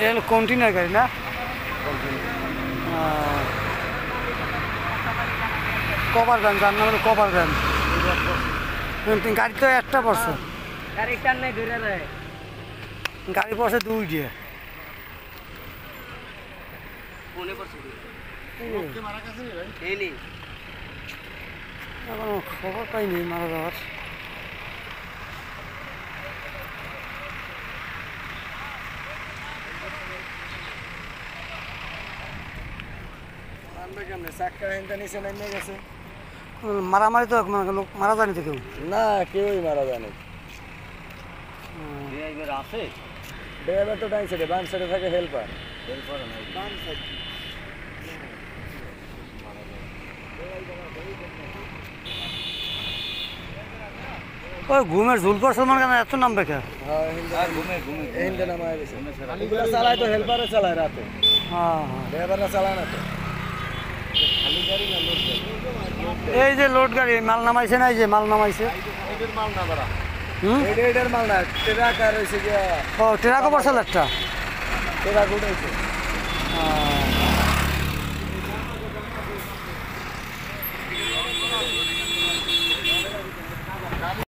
এটা হলো কন্টেনার গাড়ি না? কভার ভ্যান, যার নাম হলো কভার ভ্যান। গাড়ি তো একটা পড়ছে, গাড়ি পড়ছে 2 দিয়ে। এখনো খবর পাইনি মারা যাওয়ার। মারামারি তো লোক মারা যায়নি তো কেউ? না, কেউই মারা যায়নি। ড্রাইভার তো ডান সাইডে, বাম সাইডে থাকে হেল্পার। ওই ঘুমের ঝুল পর সলমান খান এত নাম বেখা। চালায় তো হেল্পারে চালায় রাতে, হ্যাঁ, ড্রাইভাররা চালায় না তো। এই যে লোড গাড়ি মাল নামাইছে না, এই যে মাল নামাইছে। মাল না বাড়া, হুম, এটার মাল না, ট্রাক আর হয়েছে গিয়া। ও ট্রাকও পড়ছে একটা। ট্রাক উঠেছে।